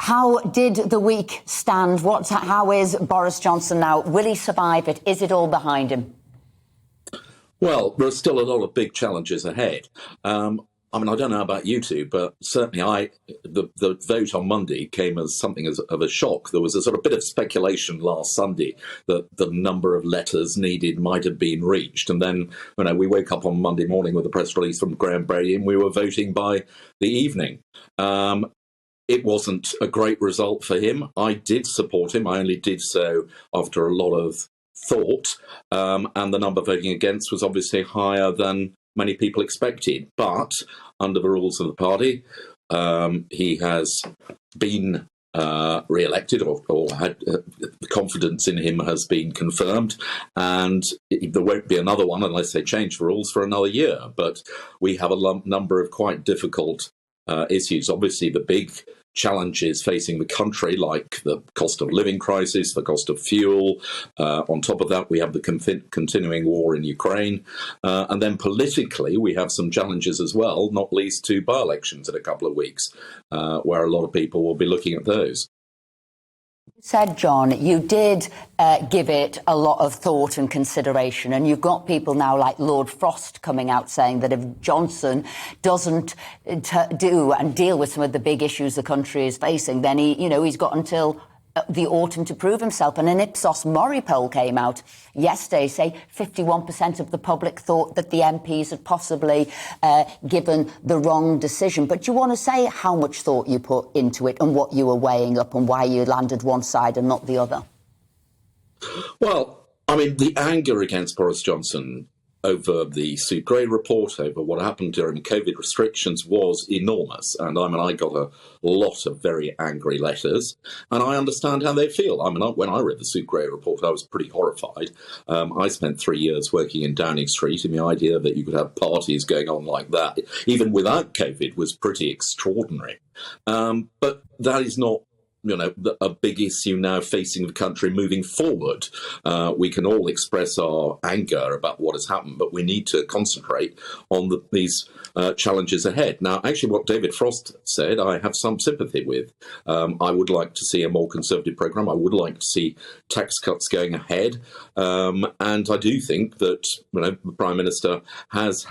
How did the week stand? How is Boris Johnson now? Will he survive it? Is it all behind him? Well, there's still a lot of big challenges ahead. I don't know about you two, but certainly the vote on Monday came as something of a shock. There was a sort of bit of speculation last Sunday that the number of letters needed might have been reached. And then, we wake up on Monday morning with a press release from Graham Brady and we were voting by the evening. It wasn't a great result for him. I did support him. I only did so after a lot of thought. And the number voting against was obviously higher than many people expected. But under the rules of the party, he has been re-elected or had the confidence in him has been confirmed. And there won't be another one unless they change the rules for another year. But we have a number of quite difficult issues. Obviously, the big challenges facing the country, like the cost of living crisis, the cost of fuel. On top of that, we have the continuing war in Ukraine. And then politically, we have some challenges as well, not least to by-elections in a couple of weeks, where a lot of people will be looking at those. You said, John, you did give it a lot of thought and consideration, and you've got people now like Lord Frost coming out saying that if Johnson doesn't do and deal with some of the big issues the country is facing, then he's got until the autumn to prove himself. And an Ipsos Mori poll came out yesterday, say 51% of the public thought that the MPs had possibly given the wrong decision. But do you want to say how much thought you put into it and what you were weighing up and why you landed one side and not the other? Well, the anger against Boris Johnson over the Sue Gray report, over what happened during COVID restrictions was enormous. And I got a lot of very angry letters, and I understand how they feel. When I read the Sue Gray report, I was pretty horrified. I spent 3 years working in Downing Street, and the idea that you could have parties going on like that, even without COVID, was pretty extraordinary. But that is not a big issue now facing the country moving forward. We can all express our anger about what has happened, but we need to concentrate on these challenges ahead. Now, actually, what David Frost said, I have some sympathy with. I would like to see a more conservative programme. I would like to see tax cuts going ahead. And I do think that the Prime Minister has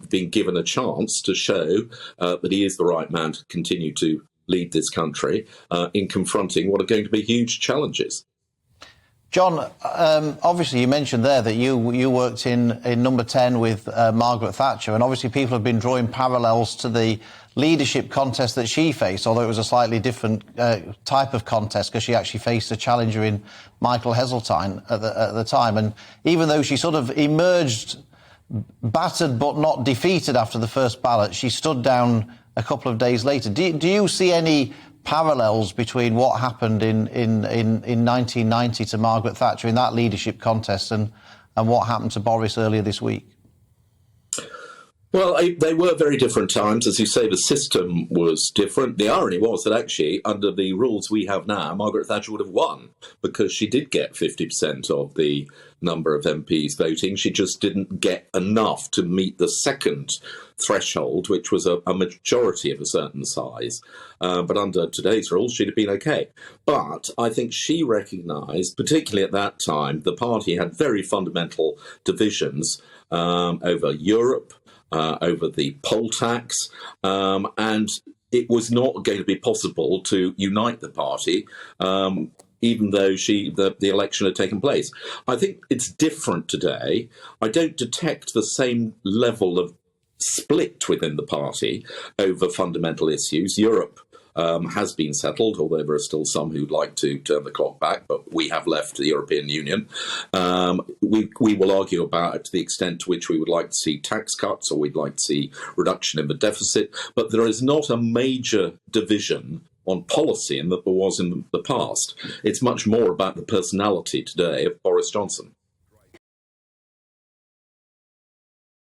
been given a chance to show that he is the right man to continue to lead this country in confronting what are going to be huge challenges. John, obviously you mentioned there that you worked in Number 10 with Margaret Thatcher, and obviously people have been drawing parallels to the leadership contest that she faced, although it was a slightly different type of contest because she actually faced a challenger in Michael Heseltine at the time. And even though she sort of emerged battered but not defeated after the first ballot, she stood down a couple of days later. Do you see any parallels between what happened in 1990 to Margaret Thatcher in that leadership contest and what happened to Boris earlier this week? Well, they were very different times. As you say, the system was different. The irony was that actually, under the rules we have now, Margaret Thatcher would have won because she did get 50% of the number of MPs voting. She just didn't get enough to meet the second threshold, which was a majority of a certain size. But under today's rules, she'd have been okay. But I think she recognised, particularly at that time, the party had very fundamental divisions over Europe, over the poll tax, and it was not going to be possible to unite the party, even though the election had taken place. I think it's different today. I don't detect the same level of split within the party over fundamental issues. Europe has been settled, although there are still some who'd like to turn the clock back, but we have left the European Union. We will argue about the extent to which we would like to see tax cuts or we'd like to see reduction in the deficit, but there is not a major division on policy that there was in the past. It's much more about the personality today of Boris Johnson.